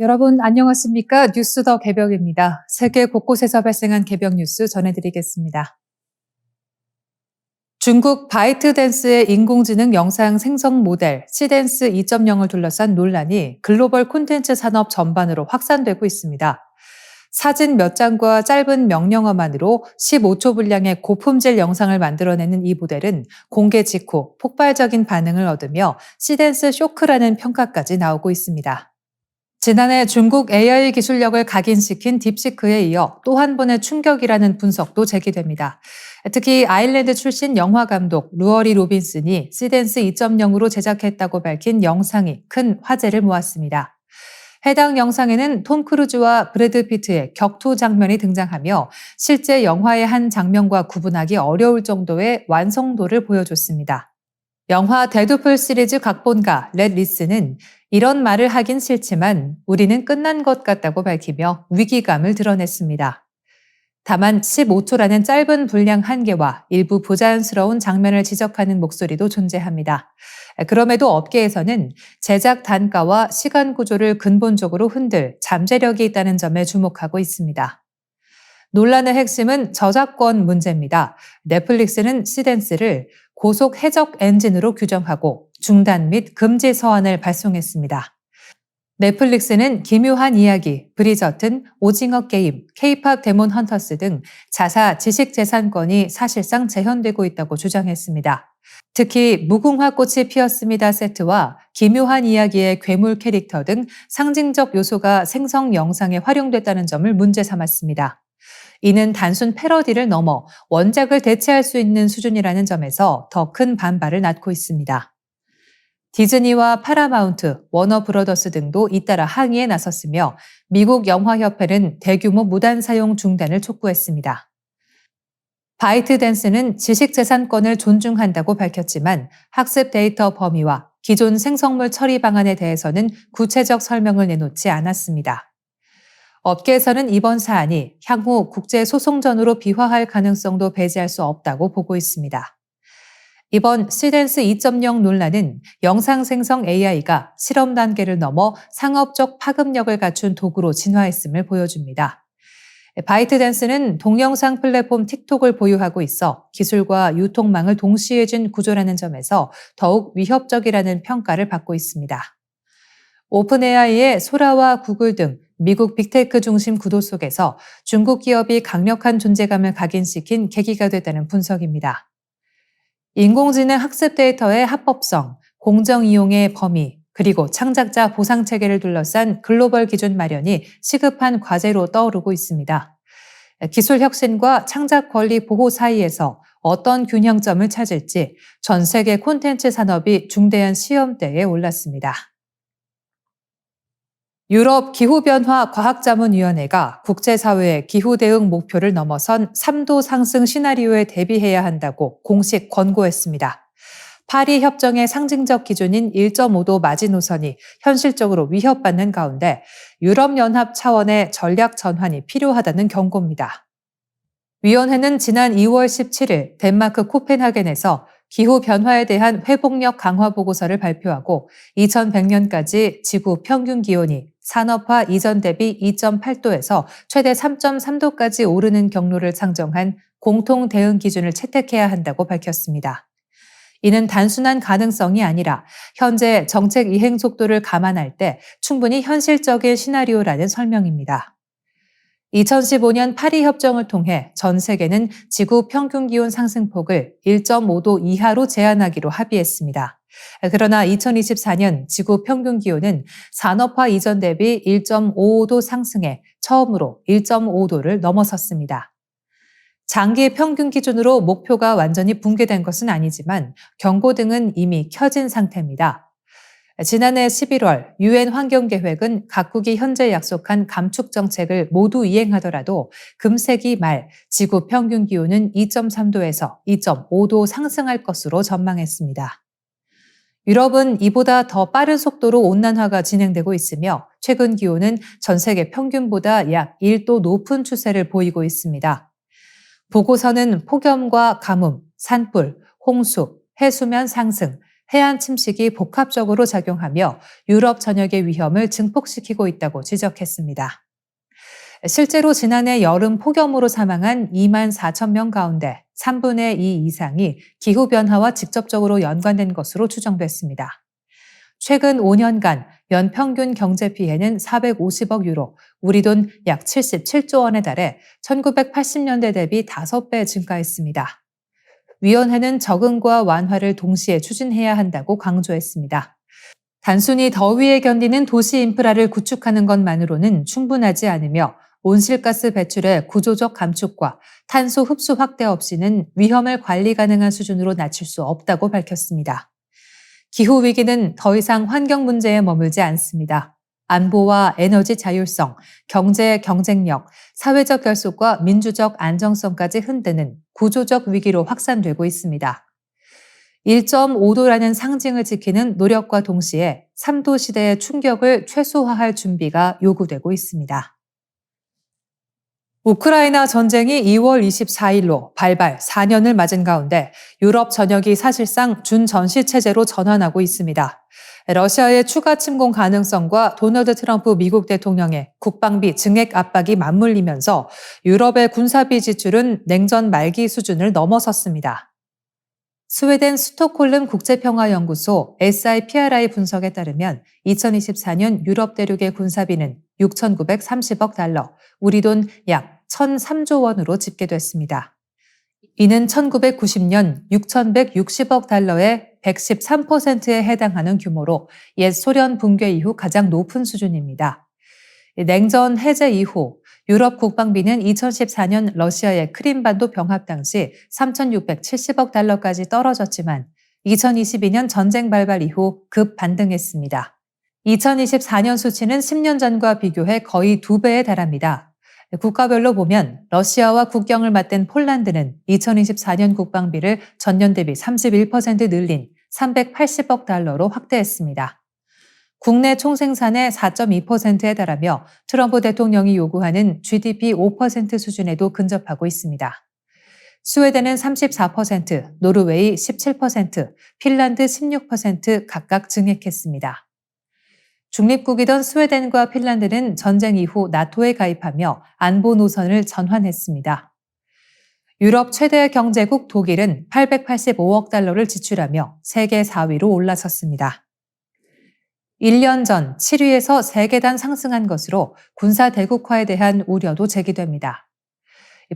여러분 안녕하십니까? 뉴스 더 개벽입니다. 세계 곳곳에서 발생한 개벽 뉴스 전해드리겠습니다. 중국 바이트댄스의 인공지능 영상 생성 모델 시댄스 2.0을 둘러싼 논란이 글로벌 콘텐츠 산업 전반으로 확산되고 있습니다. 사진 몇 장과 짧은 명령어만으로 15초 분량의 고품질 영상을 만들어내는 이 모델은 공개 직후 폭발적인 반응을 얻으며 시댄스 쇼크라는 평가까지 나오고 있습니다. 지난해 중국 AI 기술력을 각인시킨 딥시크에 이어 또 한 번의 충격이라는 분석도 제기됩니다. 특히 아일랜드 출신 영화 감독 루어리 로빈슨이 시댄스 2.0으로 제작했다고 밝힌 영상이 큰 화제를 모았습니다. 해당 영상에는 톰 크루즈와 브래드 피트의 격투 장면이 등장하며 실제 영화의 한 장면과 구분하기 어려울 정도의 완성도를 보여줬습니다. 영화 데드풀 시리즈 각본가 렛 리스는 이런 말을 하긴 싫지만 우리는 끝난 것 같다고 밝히며 위기감을 드러냈습니다. 다만 15초라는 짧은 분량 한계와 일부 부자연스러운 장면을 지적하는 목소리도 존재합니다. 그럼에도 업계에서는 제작 단가와 시간 구조를 근본적으로 흔들 잠재력이 있다는 점에 주목하고 있습니다. 논란의 핵심은 저작권 문제입니다. 넷플릭스는 시댄스를 고속 해적 엔진으로 규정하고 중단 및 금지 서한을 발송했습니다. 넷플릭스는 기묘한 이야기, 브리저튼, 오징어 게임, K-팝 데몬 헌터스 등 자사 지식재산권이 사실상 재현되고 있다고 주장했습니다. 특히 무궁화 꽃이 피었습니다 세트와 기묘한 이야기의 괴물 캐릭터 등 상징적 요소가 생성 영상에 활용됐다는 점을 문제 삼았습니다. 이는 단순 패러디를 넘어 원작을 대체할 수 있는 수준이라는 점에서 더 큰 반발을 낳고 있습니다. 디즈니와 파라마운트, 워너브러더스 등도 잇따라 항의에 나섰으며 미국 영화협회는 대규모 무단 사용 중단을 촉구했습니다. 바이트댄스는 지식재산권을 존중한다고 밝혔지만 학습 데이터 범위와 기존 생성물 처리 방안에 대해서는 구체적 설명을 내놓지 않았습니다. 업계에서는 이번 사안이 향후 국제소송전으로 비화할 가능성도 배제할 수 없다고 보고 있습니다. 이번 시댄스 2.0 논란은 영상 생성 AI가 실험 단계를 넘어 상업적 파급력을 갖춘 도구로 진화했음을 보여줍니다. 바이트댄스는 동영상 플랫폼 틱톡을 보유하고 있어 기술과 유통망을 동시에 준 구조라는 점에서 더욱 위협적이라는 평가를 받고 있습니다. 오픈AI의 소라와 구글 등 미국 빅테크 중심 구도 속에서 중국 기업이 강력한 존재감을 각인시킨 계기가 됐다는 분석입니다. 인공지능 학습 데이터의 합법성, 공정 이용의 범위, 그리고 창작자 보상 체계를 둘러싼 글로벌 기준 마련이 시급한 과제로 떠오르고 있습니다. 기술 혁신과 창작 권리 보호 사이에서 어떤 균형점을 찾을지 전 세계 콘텐츠 산업이 중대한 시험대에 올랐습니다. 유럽 기후변화 과학자문위원회가 국제사회의 기후대응 목표를 넘어선 3도 상승 시나리오에 대비해야 한다고 공식 권고했습니다. 파리 협정의 상징적 기준인 1.5도 마지노선이 현실적으로 위협받는 가운데 유럽연합 차원의 전략 전환이 필요하다는 경고입니다. 위원회는 지난 2월 17일 덴마크 코펜하겐에서 기후변화에 대한 회복력 강화 보고서를 발표하고 2100년까지 지구 평균 기온이 산업화 이전 대비 2.8도에서 최대 3.3도까지 오르는 경로를 상정한 공통 대응 기준을 채택해야 한다고 밝혔습니다. 이는 단순한 가능성이 아니라 현재 정책 이행 속도를 감안할 때 충분히 현실적인 시나리오라는 설명입니다. 2015년 파리 협정을 통해 전 세계는 지구 평균 기온 상승폭을 1.5도 이하로 제한하기로 합의했습니다. 그러나 2024년 지구 평균 기온은 산업화 이전 대비 1.55도 상승해 처음으로 1.5도를 넘어섰습니다. 장기 평균 기준으로 목표가 완전히 붕괴된 것은 아니지만 경고등은 이미 켜진 상태입니다. 지난해 11월 유엔 환경계획은 각국이 현재 약속한 감축 정책을 모두 이행하더라도 금세기 말 지구 평균 기온은 2.3도에서 2.5도 상승할 것으로 전망했습니다. 유럽은 이보다 더 빠른 속도로 온난화가 진행되고 있으며 최근 기온은 전 세계 평균보다 약 1도 높은 추세를 보이고 있습니다. 보고서는 폭염과 가뭄, 산불, 홍수, 해수면 상승, 해안 침식이 복합적으로 작용하며 유럽 전역의 위험을 증폭시키고 있다고 지적했습니다. 실제로 지난해 여름 폭염으로 사망한 2만 4천 명 가운데 3분의 2 이상이 기후변화와 직접적으로 연관된 것으로 추정됐습니다. 최근 5년간 연평균 경제 피해는 450억 유로, 우리 돈 약 77조 원에 달해 1980년대 대비 5배 증가했습니다. 위원회는 적응과 완화를 동시에 추진해야 한다고 강조했습니다. 단순히 더위에 견디는 도시 인프라를 구축하는 것만으로는 충분하지 않으며 온실가스 배출의 구조적 감축과 탄소 흡수 확대 없이는 위험을 관리 가능한 수준으로 낮출 수 없다고 밝혔습니다. 기후위기는 더 이상 환경 문제에 머물지 않습니다. 안보와 에너지 자율성, 경제 경쟁력, 사회적 결속과 민주적 안정성까지 흔드는 구조적 위기로 확산되고 있습니다. 1.5도라는 상징을 지키는 노력과 동시에 3도 시대의 충격을 최소화할 준비가 요구되고 있습니다. 우크라이나 전쟁이 2월 24일로 발발 4년을 맞은 가운데 유럽 전역이 사실상 준전시 체제로 전환하고 있습니다. 러시아의 추가 침공 가능성과 도널드 트럼프 미국 대통령의 국방비 증액 압박이 맞물리면서 유럽의 군사비 지출은 냉전 말기 수준을 넘어섰습니다. 스웨덴 스톡홀름 국제평화연구소 SIPRI 분석에 따르면 2024년 유럽 대륙의 군사비는 6,930억 달러, 우리 돈 약 1,003조 원으로 집계됐습니다. 이는 1990년 6,160억 달러의 113%에 해당하는 규모로 옛 소련 붕괴 이후 가장 높은 수준입니다. 냉전 해제 이후 유럽 국방비는 2014년 러시아의 크림반도 병합 당시 3,670억 달러까지 떨어졌지만 2022년 전쟁 발발 이후 급 반등했습니다. 2024년 수치는 10년 전과 비교해 거의 2배에 달합니다. 국가별로 보면 러시아와 국경을 맞댄 폴란드는 2024년 국방비를 전년 대비 31% 늘린 380억 달러로 확대했습니다. 국내 총생산의 4.2%에 달하며 트럼프 대통령이 요구하는 GDP 5% 수준에도 근접하고 있습니다. 스웨덴은 34%, 노르웨이 17%, 핀란드 16% 각각 증액했습니다. 중립국이던 스웨덴과 핀란드는 전쟁 이후 나토에 가입하며 안보 노선을 전환했습니다. 유럽 최대 경제국 독일은 885억 달러를 지출하며 세계 4위로 올라섰습니다. 1년 전 7위에서 3계단 상승한 것으로 군사 대국화에 대한 우려도 제기됩니다.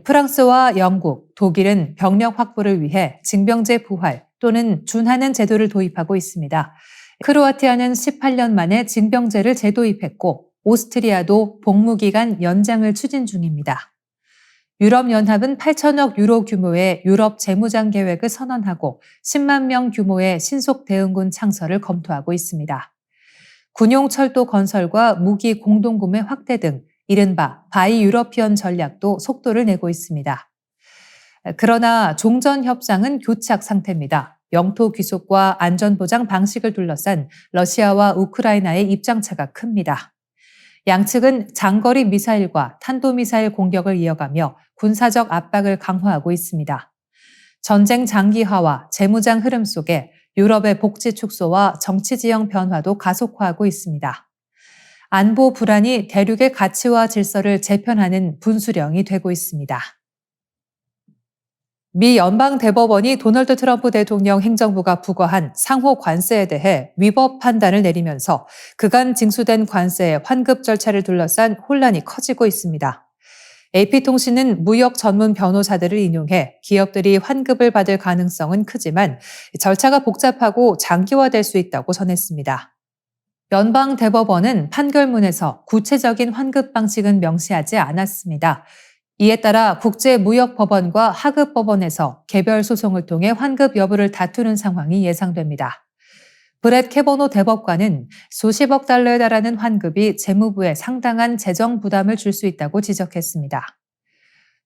프랑스와 영국, 독일은 병력 확보를 위해 징병제 부활 또는 준하는 제도를 도입하고 있습니다. 크로아티아는 18년 만에 징병제를 재도입했고 오스트리아도 복무기간 연장을 추진 중입니다. 유럽연합은 8천억 유로 규모의 유럽 재무장 계획을 선언하고 10만 명 규모의 신속 대응군 창설을 검토하고 있습니다. 군용 철도 건설과 무기 공동구매 확대 등 이른바 바이 유러피언 전략도 속도를 내고 있습니다. 그러나 종전 협상은 교착 상태입니다. 영토 귀속과 안전보장 방식을 둘러싼 러시아와 우크라이나의 입장차가 큽니다. 양측은 장거리 미사일과 탄도미사일 공격을 이어가며 군사적 압박을 강화하고 있습니다. 전쟁 장기화와 재무장 흐름 속에 유럽의 복지 축소와 정치 지형 변화도 가속화하고 있습니다. 안보 불안이 대륙의 가치와 질서를 재편하는 분수령이 되고 있습니다. 미 연방대법원이 도널드 트럼프 대통령 행정부가 부과한 상호 관세에 대해 위법 판단을 내리면서 그간 징수된 관세의 환급 절차를 둘러싼 혼란이 커지고 있습니다. AP통신은 무역 전문 변호사들을 인용해 기업들이 환급을 받을 가능성은 크지만 절차가 복잡하고 장기화될 수 있다고 전했습니다. 연방대법원은 판결문에서 구체적인 환급 방식은 명시하지 않았습니다. 이에 따라 국제무역법원과 하급법원에서 개별 소송을 통해 환급 여부를 다투는 상황이 예상됩니다. 브렛 캐버노 대법관은 수십억 달러에 달하는 환급이 재무부에 상당한 재정 부담을 줄 수 있다고 지적했습니다.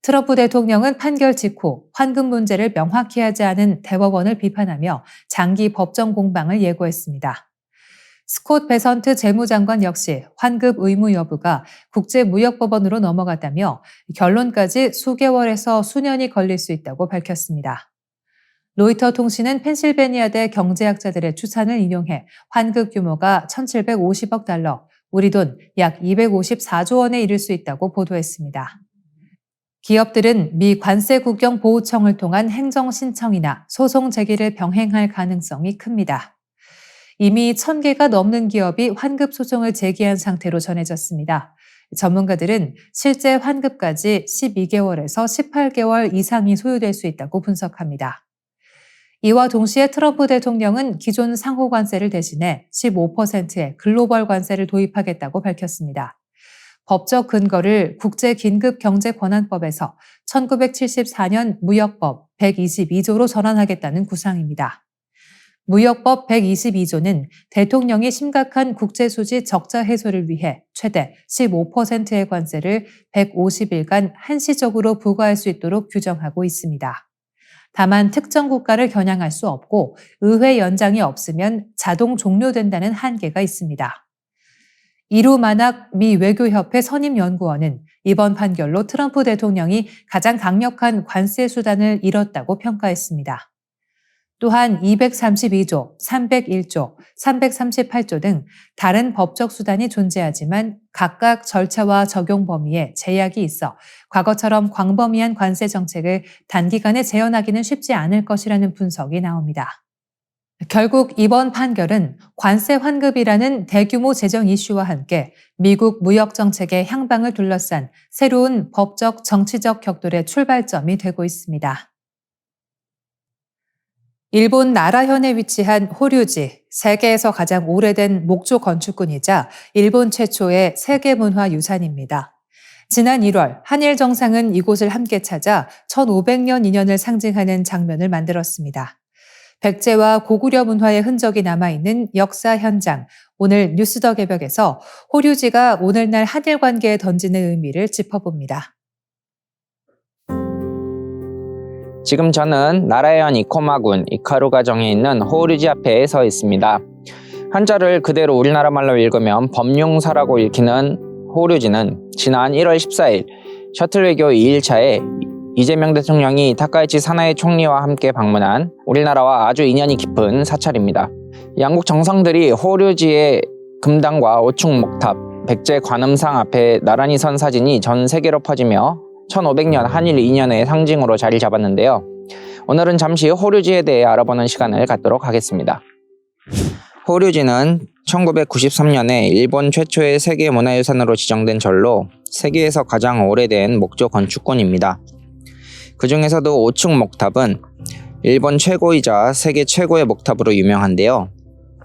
트럼프 대통령은 판결 직후 환급 문제를 명확히 하지 않은 대법원을 비판하며 장기 법정 공방을 예고했습니다. 스콧 베선트 재무장관 역시 환급 의무 여부가 국제무역법원으로 넘어갔다며 결론까지 수개월에서 수년이 걸릴 수 있다고 밝혔습니다. 로이터 통신은 펜실베니아대 경제학자들의 추산을 인용해 환급 규모가 1,750억 달러, 우리 돈 약 254조 원에 이를 수 있다고 보도했습니다. 기업들은 미 관세국경보호청을 통한 행정 신청이나 소송 제기를 병행할 가능성이 큽니다. 이미 1,000개가 넘는 기업이 환급 소송을 제기한 상태로 전해졌습니다. 전문가들은 실제 환급까지 12개월에서 18개월 이상이 소요될 수 있다고 분석합니다. 이와 동시에 트럼프 대통령은 기존 상호 관세를 대신해 15%의 글로벌 관세를 도입하겠다고 밝혔습니다. 법적 근거를 국제긴급경제권한법에서 1974년 무역법 122조로 전환하겠다는 구상입니다. 무역법 122조는 대통령이 심각한 국제수지 적자 해소를 위해 최대 15%의 관세를 150일간 한시적으로 부과할 수 있도록 규정하고 있습니다. 다만 특정 국가를 겨냥할 수 없고 의회 연장이 없으면 자동 종료된다는 한계가 있습니다. 이루 마낙 미 외교협회 선임연구원은 이번 판결로 트럼프 대통령이 가장 강력한 관세 수단을 잃었다고 평가했습니다. 또한 232조, 301조, 338조 등 다른 법적 수단이 존재하지만 각각 절차와 적용 범위에 제약이 있어 과거처럼 광범위한 관세 정책을 단기간에 재현하기는 쉽지 않을 것이라는 분석이 나옵니다. 결국 이번 판결은 관세 환급이라는 대규모 재정 이슈와 함께 미국 무역 정책의 향방을 둘러싼 새로운 법적 정치적 격돌의 출발점이 되고 있습니다. 일본 나라현에 위치한 호류지, 세계에서 가장 오래된 목조 건축군이자 일본 최초의 세계문화유산입니다. 지난 1월 한일 정상은 이곳을 함께 찾아 1500년 인연을 상징하는 장면을 만들었습니다. 백제와 고구려 문화의 흔적이 남아있는 역사 현장, 오늘 뉴스 더 개벽에서 호류지가 오늘날 한일 관계에 던지는 의미를 짚어봅니다. 지금 저는 나라현 이코마군 이카루가 정에 있는 호류지 앞에 서 있습니다. 한자를 그대로 우리나라 말로 읽으면 법룡사라고 읽히는 호류지는 지난 1월 14일 셔틀 외교 2일차에 이재명 대통령이 타카이치 사나이 총리와 함께 방문한 우리나라와 아주 인연이 깊은 사찰입니다. 양국 정상들이 호류지의 금당과 오충 목탑, 백제 관음상 앞에 나란히 선 사진이 전 세계로 퍼지며 1500년 한일 인연의 상징으로 자리 잡았는데요. 오늘은 잠시 호류지에 대해 알아보는 시간을 갖도록 하겠습니다. 호류지는 1993년에 일본 최초의 세계문화유산으로 지정된 절로 세계에서 가장 오래된 목조 건축군입니다. 그 중에서도 오충 목탑은 일본 최고이자 세계 최고의 목탑으로 유명한데요.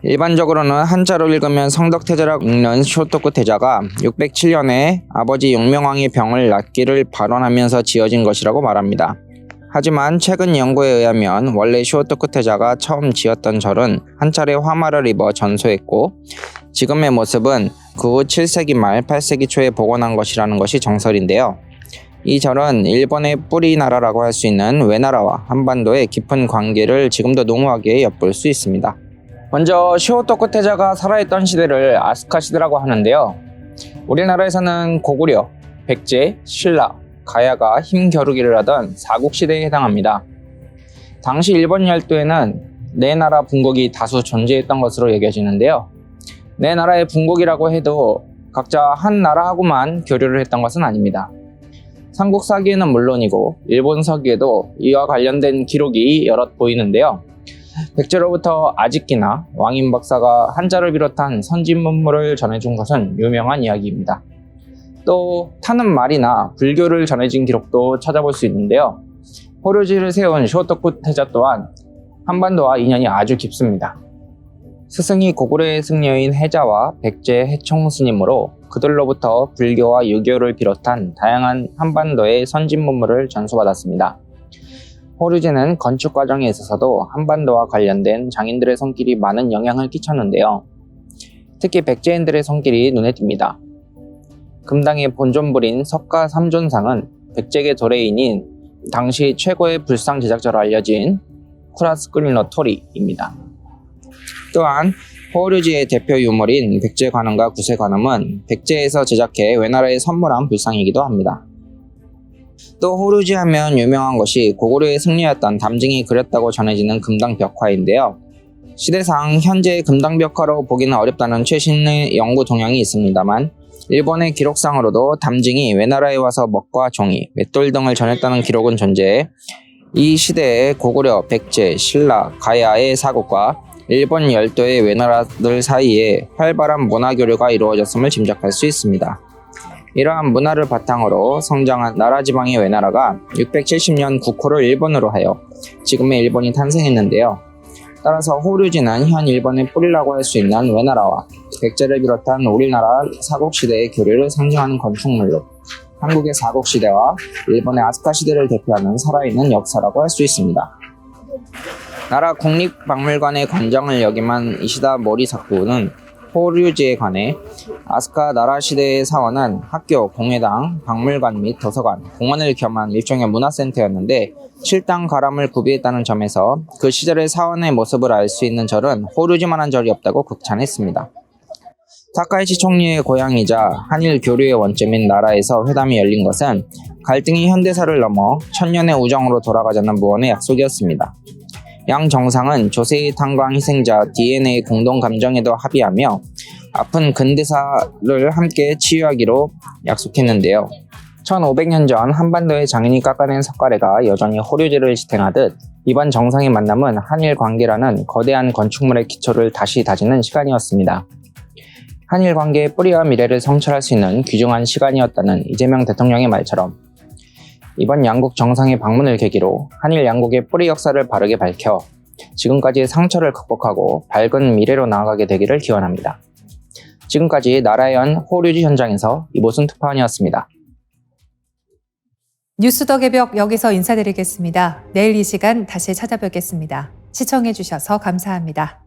일반적으로는 한자로 읽으면 성덕태자라고 읽는 쇼토쿠 태자가 607년에 아버지 용명왕의 병을 낫기를 발원하면서 지어진 것이라고 말합니다. 하지만 최근 연구에 의하면 원래 쇼토쿠 태자가 처음 지었던 절은 한 차례 화마를 입어 전소했고 지금의 모습은 그 후 7세기 말 8세기 초에 복원한 것이라는 것이 정설인데요. 이 절은 일본의 뿌리 나라라고 할 수 있는 외나라와 한반도의 깊은 관계를 지금도 농후하게 엿볼 수 있습니다. 먼저 쇼토쿠 태자가 살아있던 시대를 아스카 시대라고 하는데요. 우리나라에서는 고구려, 백제, 신라, 가야가 힘겨루기를 하던 사국시대에 해당합니다. 당시 일본 열도에는 네 나라 분국이 다수 존재했던 것으로 여겨지는데요. 네 나라의 분국이라고 해도 각자 한 나라하고만 교류를 했던 것은 아닙니다. 삼국사기에는 물론이고 일본 서기에도 이와 관련된 기록이 여럿 보이는데요. 백제로부터 아직기나 왕인박사가 한자를 비롯한 선진문물을 전해준 것은 유명한 이야기입니다. 또 타는 말이나 불교를 전해진 기록도 찾아볼 수 있는데요. 호류지를 세운 쇼토쿠 태자 또한 한반도와 인연이 아주 깊습니다. 스승이 고구려의 승려인 해자와 백제 해총 스님으로 그들로부터 불교와 유교를 비롯한 다양한 한반도의 선진문물을 전수받았습니다. 호류지는 건축 과정에 있어서도 한반도와 관련된 장인들의 손길이 많은 영향을 끼쳤는데요. 특히 백제인들의 손길이 눈에 띕니다. 금당의 본존불인 석가 삼존상은 백제계 도레인인 당시 최고의 불상 제작자로 알려진 쿠라스쿠리노 토리입니다. 또한 호류지의 대표 유물인 백제 관음과 구세 관음은 백제에서 제작해 외나라에 선물한 불상이기도 합니다. 또 호루지 하면 유명한 것이 고구려의 승려였던 담징이 그렸다고 전해지는 금당 벽화인데요. 시대상 현재 금당 벽화로 보기는 어렵다는 최신의 연구 동향이 있습니다만 일본의 기록상으로도 담징이 외나라에 와서 먹과 종이, 맷돌 등을 전했다는 기록은 존재해 이 시대에 고구려, 백제, 신라, 가야의 사국과 일본 열도의 외나라들 사이에 활발한 문화교류가 이루어졌음을 짐작할 수 있습니다. 이러한 문화를 바탕으로 성장한 나라 지방의 외나라가 670년 국호를 일본으로 하여 지금의 일본이 탄생했는데요. 따라서 호류지는 현 일본의 뿌리라고 할 수 있는 외나라와 백제를 비롯한 우리나라 사국시대의 교류를 상징하는 건축물로 한국의 사국시대와 일본의 아스카 시대를 대표하는 살아있는 역사라고 할 수 있습니다. 나라 국립박물관의 관장을 역임한 이시다 모리사쿠는 호류지에 관해 아스카 나라 시대의 사원은 학교, 공회당, 박물관 및 도서관, 공원을 겸한 일종의 문화센터였는데 실당 가람을 구비했다는 점에서 그 시절의 사원의 모습을 알 수 있는 절은 호류지만한 절이 없다고 극찬했습니다. 타카이치 총리의 고향이자 한일 교류의 원점인 나라에서 회담이 열린 것은 갈등이 현대사를 넘어 천년의 우정으로 돌아가자는 무언의 약속이었습니다. 양 정상은 조세의 탄광 희생자 DNA 공동 감정에도 합의하며 아픈 근대사를 함께 치유하기로 약속했는데요. 1500년 전 한반도의 장인이 깎아낸 석가래가 여전히 호류지를 지탱하듯 이번 정상의 만남은 한일 관계라는 거대한 건축물의 기초를 다시 다지는 시간이었습니다. 한일 관계의 뿌리와 미래를 성찰할 수 있는 귀중한 시간이었다는 이재명 대통령의 말처럼 이번 양국 정상의 방문을 계기로 한일 양국의 뿌리 역사를 바르게 밝혀 지금까지의 상처를 극복하고 밝은 미래로 나아가게 되기를 기원합니다. 지금까지 나라의 호류지 현장에서 이보순 특파원이었습니다. 뉴스 더 개벽 여기서 인사드리겠습니다. 내일 이 시간 다시 찾아뵙겠습니다. 시청해주셔서 감사합니다.